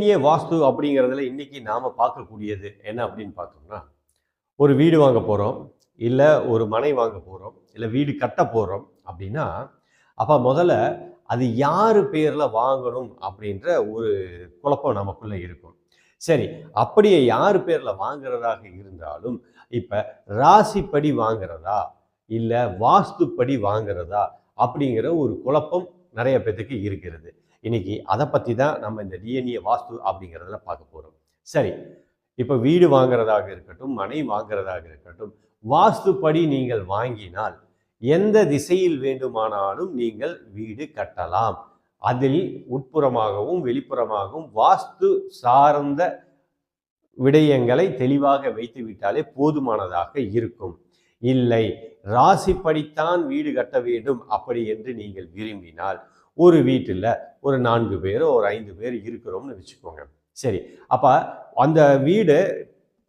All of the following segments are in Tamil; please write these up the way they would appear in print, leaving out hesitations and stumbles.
டிஎன்ஏ வாஸ்து அப்படிங்கிறதுல இன்னைக்கு நாம் பார்க்கக்கூடியது என்ன அப்படின்னு பார்த்தோம்னா, ஒரு வீடு வாங்க போகிறோம், இல்லை ஒரு மனை வாங்க போகிறோம், இல்லை வீடு கட்ட போகிறோம் அப்படின்னா, அப்போ முதல்ல அது யார் பேரில் வாங்கணும் அப்படின்ற ஒரு குழப்பம் நமக்குள்ளே இருக்கும். சரி, அப்படியே யார் பேரில் வாங்குறதாக இருந்தாலும், இப்போ ராசிப்படி வாங்குறதா இல்லை வாஸ்துப்படி வாங்குறதா அப்படிங்கிற ஒரு குழப்பம் நிறைய பேத்துக்கு இருக்கிறது. இன்னைக்கு அதை பற்றி தான் நம்ம இந்த டிஎன்ஏ வாஸ்து அப்படிங்கிறதுல பார்க்க போகிறோம். சரி, இப்போ வீடு வாங்குறதாக இருக்கட்டும், மனை வாங்குறதாக இருக்கட்டும், வாஸ்துப்படி நீங்கள் வாங்கினால் எந்த திசையில் வேண்டுமானாலும் நீங்கள் வீடு கட்டலாம். அதில் உட்புறமாகவும் வெளிப்புறமாகவும் வாஸ்து சார்ந்த விடயங்களை தெளிவாக வைத்து விட்டாலே போதுமானதாக இருக்கும். இல்லை, ராசிப்படித்தான் வீடு கட்ட வேண்டும் அப்படி என்று நீங்கள் விரும்பினால், ஒரு வீட்டில் ஒரு 4 பேரோ ஒரு 5 பேர் இருக்கிறோம்னு வச்சுக்கோங்க. சரி, அப்போ அந்த வீடு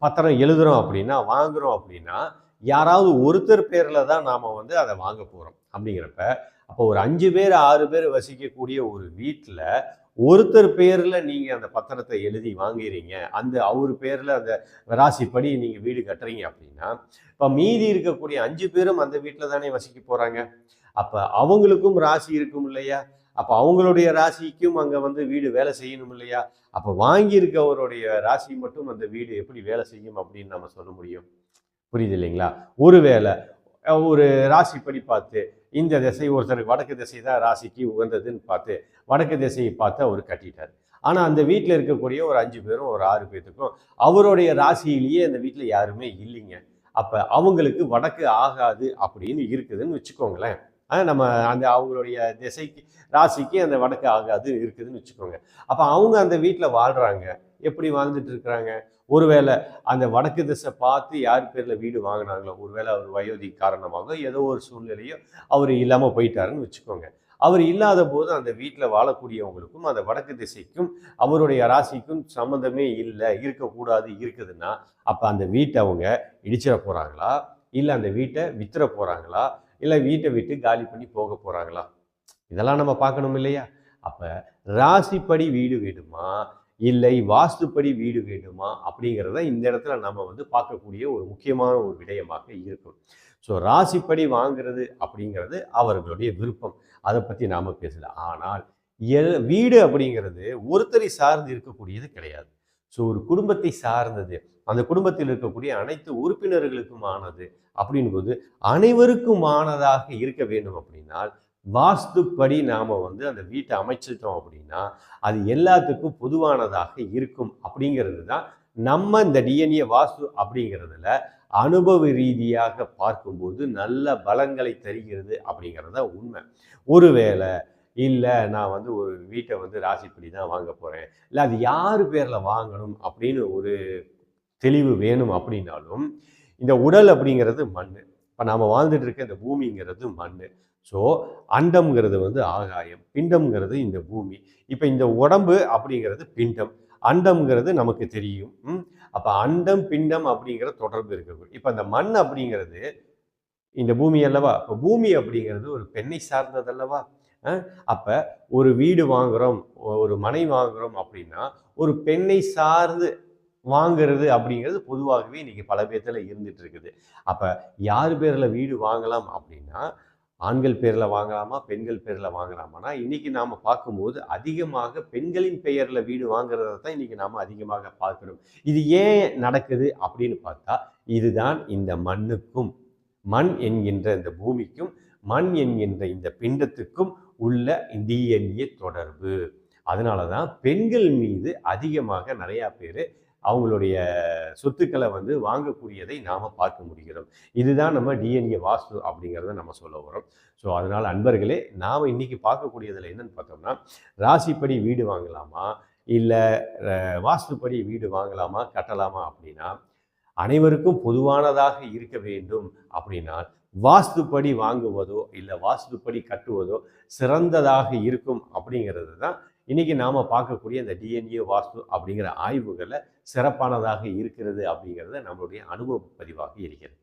பத்திரம் எழுதுகிறோம் அப்படின்னா, வாங்குகிறோம் அப்படின்னா, யாராவது ஒருத்தர் பேரில் தான் நாம் அதை வாங்க போகிறோம். அப்படிங்கிறப்ப அப்போ ஒரு 5 பேர் 6 பேர் வசிக்கக்கூடிய ஒரு வீட்டில் ஒருத்தர் பேரில் நீங்கள் அந்த பத்திரத்தை எழுதி வாங்கிறீங்க, அவர் பேரில் அந்த ராசிப்படி நீங்கள் வீடு கட்டுறீங்க அப்படின்னா, இப்போ மீதி இருக்கக்கூடிய 5 பேரும் அந்த வீட்டில் தானே வசிக்க போகிறாங்க. அப்போ அவங்களுக்கும் ராசி இருக்கும் இல்லையா? அப்போ அவங்களுடைய ராசிக்கும் அங்கே வீடு வேலை செய்யணும் இல்லையா? அப்போ வாங்கியிருக்கவருடைய ராசி மட்டும் அந்த வீடு எப்படி வேலை செய்யும் அப்படின்னு நம்ம சொல்ல முடியும்? புரியுது இல்லைங்களா? ஒருவேளை ஒரு ராசிப்படி பார்த்து இந்த திசை, ஒருத்தருக்கு வடக்கு திசை தான் ராசிக்கு உகந்ததுன்னு பார்த்து வடக்கு திசையை பார்த்து அவர் கட்டிட்டார். ஆனால் அந்த வீட்டில் இருக்கக்கூடிய ஒரு 5 பேரும் ஒரு 6 பேத்துக்கும் அவருடைய ராசியிலேயே அந்த வீட்டில் யாருமே இல்லைங்க. அப்போ அவங்களுக்கு வடக்கு ஆகாது அப்படின்னு இருக்குதுன்னு வச்சுக்கோங்களேன். நம்ம அவங்களுடைய திசைக்கு ராசிக்கு அந்த வடக்கு ஆகாது இருக்குதுன்னு வச்சுக்கோங்க. அப்போ அவங்க அந்த வீட்டில் வாழ்கிறாங்க. எப்படி வாழ்ந்துட்டு இருக்கிறாங்க? ஒருவேளை அந்த வடக்கு திசை பார்த்து யார் பேரில் வீடு வாங்கினாங்களோ, ஒருவேளை அவர் வயோதி காரணமாக ஏதோ ஒரு சூழ்நிலையோ அவர் இல்லாமல் போயிட்டாருன்னு வச்சுக்கோங்க. அவர் இல்லாத போது அந்த வீட்டில் வாழக்கூடியவங்களுக்கும் அந்த வடக்கு திசைக்கும் அவருடைய ராசிக்கும் சம்மந்தமே இல்லை, இருக்கக்கூடாது இருக்குதுன்னா, அப்போ அந்த வீட்டை அவங்க இடிச்சிட போகிறாங்களா, இல்லை அந்த வீட்டை வித்துற போகிறாங்களா, இல்லை வீட்டை விட்டு காலி பண்ணி போக போகிறாங்களா? இதெல்லாம் நம்ம பார்க்கணும் இல்லையா? அப்போ ராசிப்படி வீடு வேண்டுமா, இல்லை வாஸ்துப்படி வீடு வேண்டுமா அப்படிங்கிறத இந்த இடத்துல நம்ம பார்க்கக்கூடிய ஒரு முக்கியமான ஒரு விடயமாக இருக்கும். ஸோ ராசிப்படி வாங்கிறது அப்படிங்கிறது அவர்களுடைய விருப்பம், அதை பற்றி நாம் பேசல. ஆனால் வீடு அப்படிங்கிறது ஒருத்தரை சார்ந்து இருக்கக்கூடியது கிடையாது. ஸோ ஒரு குடும்பத்தை சார்ந்தது, அந்த குடும்பத்தில் இருக்கக்கூடிய அனைத்து உறுப்பினர்களுக்குமானது. அப்படின்போது அனைவருக்குமானதாக இருக்க வேண்டும் அப்படின்னால் வாஸ்துப்படி நாம் அந்த வீட்டை அமைச்சிட்டோம் அப்படின்னா அது எல்லாத்துக்கும் பொதுவானதாக இருக்கும். அப்படிங்கிறது தான் நம்ம இந்த டிஎன்ஏ வாஸ்து அப்படிங்கிறதுல அனுபவ ரீதியாக பார்க்கும்போது நல்ல பலங்களை தருகிறது அப்படிங்கிறத உண்மை. ஒருவேளை இல்லை நான் ஒரு வீட்டை ராசிப்படி தான் வாங்க போகிறேன், இல்லை அது யார் பேரில் வாங்கணும் அப்படின்னு ஒரு தெளிவு வேணும் அப்படின்னாலும், இந்த உடல் அப்படிங்கிறது மண், இப்போ நாம் வாழ்ந்துட்டு இருக்க இந்த பூமிங்கிறது மண். ஸோ அண்டம்ங்கிறது ஆகாயம், பிண்டம்ங்கிறது இந்த பூமி. இப்போ இந்த உடம்பு அப்படிங்கிறது பிண்டம், அண்டம்ங்கிறது நமக்கு தெரியும். அப்போ அண்டம் பிண்டம் அப்படிங்கிற தொடர்பு இருக்குது. இப்போ அந்த மண் அப்படிங்கிறது இந்த பூமி அல்லவா? இப்போ பூமி அப்படிங்கிறது ஒரு பெண்ணை சார்ந்தது அல்லவா? அப்போ ஒரு வீடு வாங்குகிறோம், ஒரு மனை வாங்குகிறோம் அப்படின்னா ஒரு பெண்ணை சார்ந்து வாங்கிறது அப்படிங்கிறது பொதுவாகவே இன்னைக்கு பல பேர்த்துல இருந்துட்டு இருக்குது. அப்போ யார் பேரில் வீடு வாங்கலாம் அப்படின்னா, ஆண்கள் பேரில் வாங்கலாமா, பெண்கள் பேரில் வாங்கலாமான்னா, இன்னைக்கு நாம் பார்க்கும்போது அதிகமாக பெண்களின் பெயரில் வீடு வாங்குறத தான் இன்னைக்கு நாம் அதிகமாக பார்க்குறோம். இது ஏன் நடக்குது அப்படின்னு பார்த்தா, இதுதான் இந்த மண்ணுக்கும், மண் என்கின்ற இந்த பூமிக்கும், மண் என்கின்ற இந்த பிண்டத்துக்கும் உள்ள டிஎன்ஏ தொடர்பு. அதனால தான் பெண்கள் மீது அதிகமாக நிறையா பேர் அவங்களுடைய சொத்துக்களை வாங்கக்கூடியதை நாம் பார்க்க முடிகிறோம். இதுதான் நம்ம டிஎன்ஏ வாஸ்து அப்படிங்கிறத நம்ம சொல்ல வரோம். ஸோ அதனால் அன்பர்களே, நாம் இன்றைக்கி பார்க்கக்கூடியதில் என்னென்னு பார்த்தோம்னா, ராசிப்படி வீடு வாங்கலாமா, இல்லை வாஸ்துப்படி வீடு வாங்கலாமா, கட்டலாமா அப்படின்னா, அனைவருக்கும் பொதுவானதாக இருக்க வேண்டும் அப்படின்னா வாஸ்துப்படி வாங்குவதோ இல்லை வாஸ்துப்படி கட்டுவதோ சிறந்ததாக இருக்கும். அப்படிங்கிறது தான் இன்றைக்கி நாம் பார்க்கக்கூடிய இந்த டிஎன்ஏ வாஸ்து அப்படிங்கிற ஆய்வுகளில் சிறப்பானதாக இருக்கிறது அப்படிங்கிறத நம்மளுடைய அனுபவ பதிவாக இருக்கிறது.